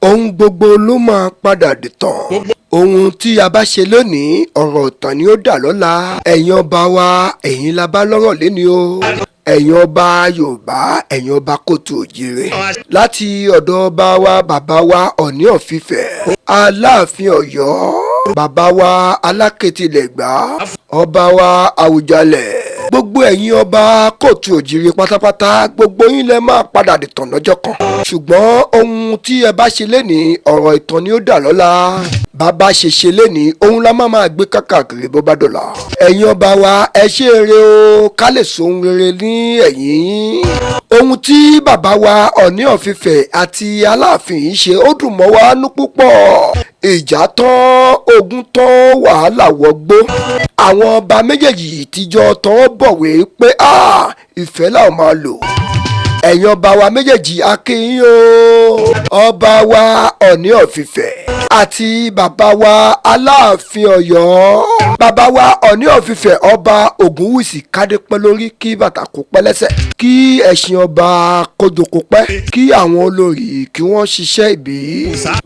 ohun gbogbo ló máa padà dìtàn. Ohun tí a bá ṣe lónìí ọ̀rọ̀ ìtàn ni ó dà lọ́la. Ẹ̀yin ọba wa ẹ̀yin la bá lọ́rọ̀ léni o. Ẹ̀yin ọba Yorùbá ẹ̀yin ọba Kóòtù Òjìrè. Láti ọ̀dọ̀ ọba wa bàbá wa Ọọ̀ni of Ifẹ̀, Aláàfin Ọ̀yọ́, bàbá wa Alákétilẹ̀gbá, ọba wa Àwùjalẹ̀. Gbogbo ẹ̀yin ọba Kóòtù Òjìrè pátápátá gbogbo yín lẹ máa padà dìtàn lọ́jọ́ kan. Ṣùgbọ́n ohun tí ẹ bá ṣe lénìí ọ̀rọ̀ ìtàn ni ó dà lọ́la. Bàbá ṣe lénìí ohun la máa gbé kákàkiri bó bá dọ̀la. Ẹ̀yin ọba wa ẹ ṣe eré o ká lè so ohun rere ní ẹ̀yìn yín. Ohun tí bàbá wa Ọọ̀ni of Ifẹ̀ àti Aláàfin yìí ṣe ó dùn mọ́ wa nú púpọ̀. Ìjà tán, ogun tán, wàhálà wọgbó. Àwọn ọba méjèèjì tíjọ tán bọ̀wé pé ìfẹ́ làwọn máa lò. Ẹ̀yin ọba wa méjèèjì a kí yín o. Ọba wa Ọọ̀ni of Ifẹ̀ àti bàbá wa Aláàfin Ọ̀yọ́. Bàbá wa Ọọ̀ni of Ifẹ̀ ọba Ògúnwùsì kádé pẹ́ lórí kí bàtà kó pẹ́ lẹ́sẹ̀. Kí ẹṣin ọba kó jókòó pẹ́. Kí àwọn olórí kí wọ́n ṣiṣẹ́ ìbí.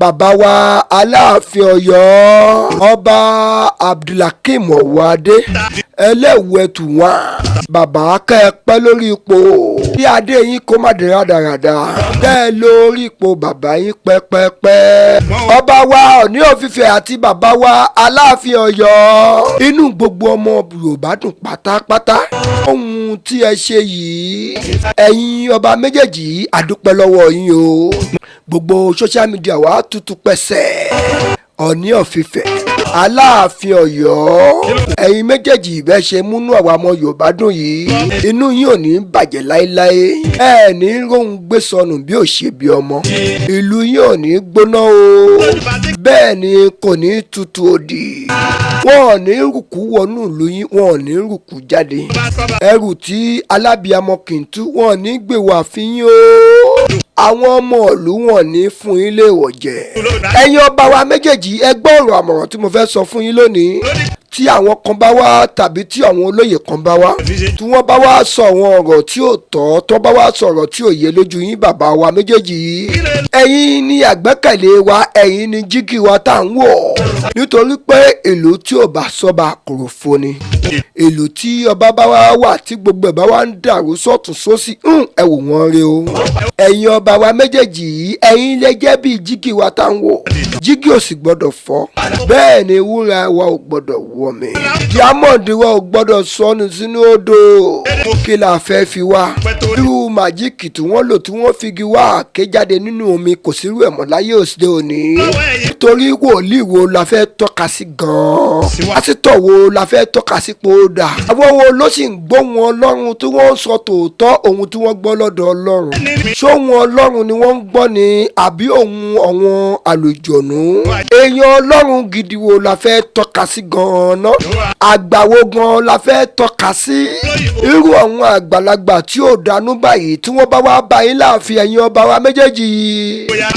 Bàbá wa Aláàfin Ọ̀yọ́ ọba Abdulhakeem Ọ̀wọ́adé ẹlẹ́wù ẹtù wọn. Bàbá kẹ́ ẹ pẹ́ lórí ipò. Kí adé yín kó má dé rádaràda. Bẹ́ẹ̀ lórí ipò bàbá yín pẹ́pẹ́pẹ́. Ọba wa Ọọ̀ni of Ifẹ̀ àti bàbá wa Aláàfin Ọ̀yọ́. Inú gbogbo ọmọ Yorùbá dùn pátápátá. Ohun tí ẹ ṣe yìí ẹ̀yin ọba méjèèjì a dúpẹ́ lọ́wọ́ yín o. Gbogbo social media wa tutù pẹ̀sẹ̀. Ọọ̀ni of Ifẹ̀, Aláàfin Ọ̀yọ́, ẹ̀yin méjèèjì bẹ́ẹ̀ ṣe múnú àwa ọmọ Yorùbá dùn yìí. Inú yín ò ní bàjẹ́ láéláé. Ẹ ní róhun gbé sọnù bí ò ṣe bí ọmọ. Ìlú yín ò ní gbóná o. Bẹ́ẹ̀ ni kò ní tutù òdì. Wọn ò ní rùkú wọnú ìlú yín, wọn ò ní rùkú jáde. Ẹrù tí alábìàmọ kì í tú, wọn ò ní gbé wá fín yín o. Àwọn ọmọ ìlú wọn ní fún yín léèwọ̀ jẹ. Ẹ̀yin ọba wa méjèèjì ẹ gbọ́ ọ̀rọ̀ àmọ̀ràn tí mo fẹ́ sọ fún yín lónìí. Tí àwọn kan bá wá tàbí tí àwọn olóyè kan bá wá, tí wọ́n bá wá sọ àwọn ọ̀rọ̀ tí ò tọ́, tó bá wá sọ ọ̀rọ̀ tí ò yé lójú yín bàbá wa méjèèjì yìí. Ẹ̀yin ni àgbẹ́kẹ̀lé wa, ẹ̀yin ni jígì wa tá à ń wọ̀. Nítorí pé ìlú tí ò bá sọ́ba kòròfo ni. Ìlú tí ọba bá wá wà tí gbogbo ẹ̀ bá wá ń dàrú sọ́tún sósì ẹ wò wọ́n re o. Ẹ̀yin ọba wa méjèèjì yìí ẹ̀yin lè jẹ́ bí jígì wa tá à ń wọ̀. Jígì ò sì gbọ́dọ̀ fọ́. Bẹ́ẹ̀ ni wúrà wa ò gbọ́dọ̀ wọ̀ mí. Diamond wa ò gbọ́dọ̀ sọnù sínú odò. Kí la fẹ́ fi wá? Irú màjíìkì tí wọ́n lò tí wọ́n fi gi wá ké jáde nínú omi kò sí irú ẹ̀ mọ́ láyé òde òní. Nítorí wòlíì wo la fẹ́ tọ́ka sí gan-an? Pásítọ̀ wo la fẹ́ tọ́ka sí pé ó dà? Àwọn wo ló sì ń gbóhùn Ọlọ́run tí wọ́n ń sọ tòótọ́ ohun tí wọ́n gbọ́ lọ́dọ̀ Ọlọ́run? Ṣóhun Ọlọ́run ni wọ́n ń gbọ́ ni àbí ohun àwọn àlùjọ̀nú? Èèyàn Ọlọ́run gidi wo la fẹ́ tọ́ka sí gan-an? Àgbà wo gan la fẹ́ tọ́ka sí? Irú àwọn àgbàlagbà tí ò dánú báyìí tí wọ́n bá wá bá yín láàfin ẹ̀yin ọba wa méjèèjì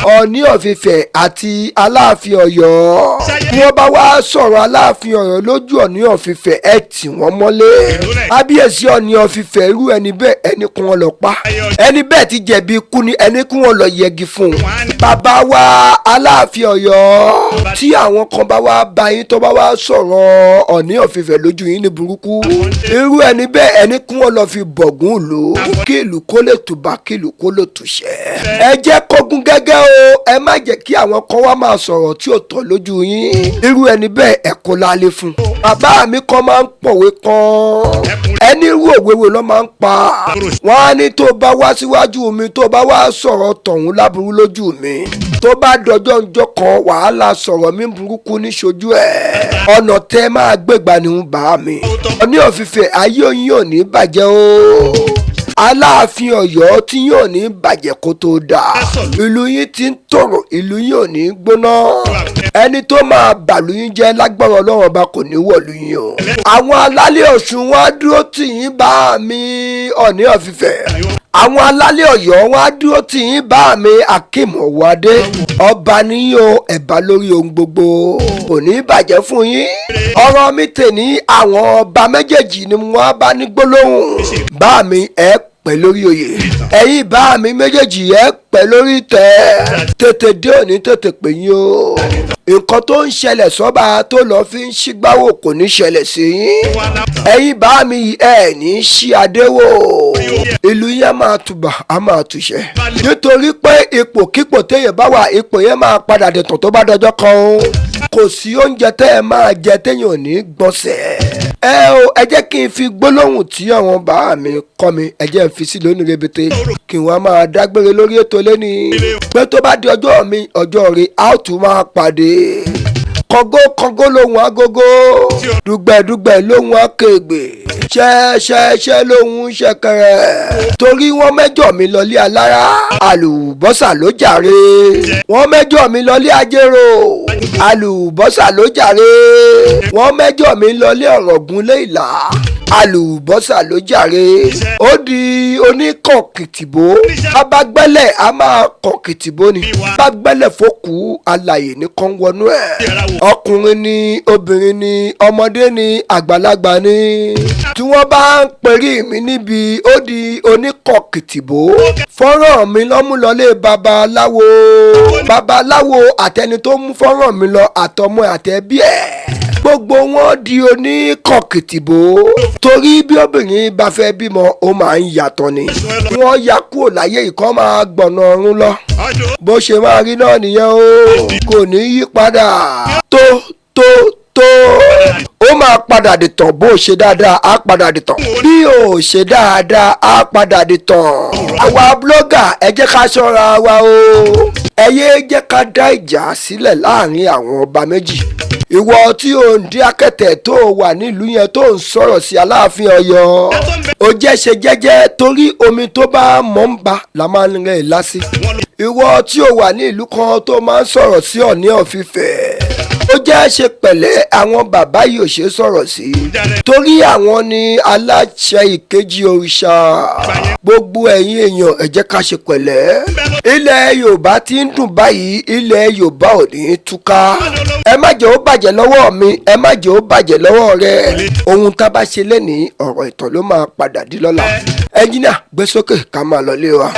Ọọ̀ni of Ifẹ̀ àti Aláàfin Ọ̀yọ́. Tí wọ́n bá wá sọ̀rọ̀ Aláàfin Ọ̀yọ́ lójú Ọọ̀ni of Ifẹ̀ ẹ tì wọ́n mọ́lé. Kábíyèsí Ọọ̀ni of Ifẹ̀ irú ẹni bẹ́ẹ̀ ẹni kún wọn lọ pa. Ẹni bẹ́ẹ̀ ti jẹ̀bi ikú ni ẹni kún wọn lọ yẹgi fún un. Bàbá wa Aláàfin Ọ̀yọ́ tí àwọn kan bá wá bá yín tó bá wá sọ̀rọ̀ Ọọ̀ni of Ifẹ̀ lójú yín ní burúkú. Irú ẹni bẹ́ẹ̀ ẹni kún wọn lọ fi bọ̀gún lò. Kí ìlú kó lè tùbà kí ìlú kó lè tùṣẹ́. Ẹ jẹ́ kógun gẹ́gẹ́ o. Ẹ má jẹ́ kí àwọn kan wá máa sọ̀rọ̀ tí ò tọ́ lójú yín. Irú ẹni bẹ́ẹ̀ ẹ kó lálé fún. Bàbá mi kan máa ń pọ̀wé kan. Ẹni irú òwe wo ló máa ń pa? Wọ́n á ní tó bá wá síwájú mi tó bá wá sọ̀rọ̀ tọ̀hún láburú lójú mi. Tó bá dọjọ́ ńjọ́ kan wàhálà sọ̀rọ̀ mi burúkú ní ṣojú ẹ̀. Ọ̀nà tẹ́ máa gbégbá ni ń bá mi. Ọọ̀ni of Ifẹ̀ ayé yín ò ní bàjẹ́ o. Aláàfin Ọ̀yọ́ tí yóò ní bàjẹ́ kó tó dáa. Ìlú yín ti ń tòrò, ìlú yín ò ní gbóná. Ẹni tó máa bàlú yín jẹ́ lágbára Ọlọ́run ọba kò ní wọ̀lú yín o. Àwọn alálẹ̀ Ọ̀ṣun wọn á dúró tì yín bá mi Ọọ̀ni of Ifẹ̀. Àwọn alálẹ̀ Ọ̀yọ́ wọn á dúró tì yín bá mi Hakeem Ọ̀wọ́adé. Ọba níyìn o ẹ̀bá lórí ohun gbogbo kò ní bàjẹ́ fún yín. Ọ̀rọ̀ mi tè ní àwọn ọba méjèèjì ni wọ́n bá ní gbólóhùn. Bá mi ẹ pẹ́ lórí oyè ẹ̀yin bá mi méjèèjì ẹ pẹ́ lórí tẹ́ tètè dé òní tètè pè yín o nǹkan tó ń ṣẹlẹ̀ sọ́ba tó lọ́ọ́ fi ń ṣígbáwò kò ní ṣẹlẹ̀ sí yín ẹ̀yin bá mi ẹ̀ ní ṣí adéwò ìlú yẹn máa tùbà á máa tùṣẹ́ nítorí pé ipòkípò téèyàn bá wà ipò yẹn máa padà dẹ̀tàn tó bá dọjọ́ kan o kò sí oúnjẹ tẹ́ ẹ máa jẹ téèyàn ò ní gbọ́nsẹ̀ ẹ jẹ́ kí n fi gbólóhùn tí àwọn bàá mi kọ́ mi ẹ jẹ́ n fi sí lónìí rebete kí wọ́n máa dágbére lórí ètò lẹ́ni pé tó bá di ọjọ́ mi ọjọ́ rẹ̀ a ó tún máa pàdé kọ́ngó lóhùn agogo dùgbẹ̀dùgbẹ̀ lóhùn akéègbè ṣẹ́ṣẹ́ṣẹ́ lóhùn ṣẹ̀kẹ̀rẹ̀ torí wọ́n mẹ́jọ mi lọlé alára àlùbọ́sà ló jàre wọ́n mẹ́jọ mi lọlé ajérò àlùbọ́sà ló jàre wọ́n mẹ́jọ mi lọlé ọ̀rọ̀gùn lé ìlà àlùbọ́sà ló jàre ó di oníkọ̀kìtìbó abágbẹ́lẹ̀ a máa kọ̀kìtìbó ni abágbẹ́lẹ̀ fòkú alàyè nìkan wọnú ẹ̀ ọkùnrin ni obìnrin ni ọmọdé ni àgbàlagbà ni tí wọ́n bá ń perí mi níbi ó di oníkọ̀kìtìbó fọ́nrán mi lọ́múlọlé babaláwo àtẹni tó mú fọ́nrán mi lọ àtọmọ àtẹbí ẹ̀ gbogbo wọn di oníkọ̀kìtìbó torí bí obìnrin bá fẹ́ bímọ ó máa ń yàtọ̀ ni wọ́n ya kúrò láyé ìkọ́ máa gbọ̀nà ọ̀run lọ bó ṣe máa rí náà nìyẹn o kò ní yí padà tó ó máa padà dìtàn bó ṣe dáadáa á padà dìtàn bí ò ṣe dáadáa á padà dìtàn àwa blogger ẹ jẹ́ ká ṣọ́ra wa o ẹ yé jẹ́ ká dá ìjà sílẹ̀ láàrin àwọn ọba méjì ìwọ tí ò ń dí akẹ́tẹ̀ tó wà nílùú yẹn tó ń sọ̀rọ̀ sí aláàfin Ọ̀yọ́ ó jẹ́ ṣe jẹ́jẹ́ torí omi tó bá mọ̀ ń ba la máa ń rẹ̀ lásì ìwọ tí ò wà ní ìlú kan tó máa ń sọ̀rọ̀ sí Ọ̀ọ̀ni of Ifẹ̀ ó jẹ́ ṣe pẹ̀lẹ́ àwọn bàbá yìí ò ṣe sọ̀rọ̀ sí torí àwọn ni aláṣẹ ìkejì òrìṣà gbogbo ẹ̀yin èèyàn ẹ jẹ́ ká ṣe pẹ̀lẹ́ ilẹ̀ Yorùbá ti ń dùn báyìí ilẹ̀ Yorùbá ò ní túká ẹ má jẹ́ ó bàjẹ́ lọ́wọ́ mi ẹ má jẹ́ ó bàjẹ́ lọ́wọ́ rẹ ohun tá a bá ṣe lẹ́nìí ọ̀rọ̀ ìtàn ló máa padà di lọ́la ẹnjìnà gbé sókè ká máa lọ lé wa.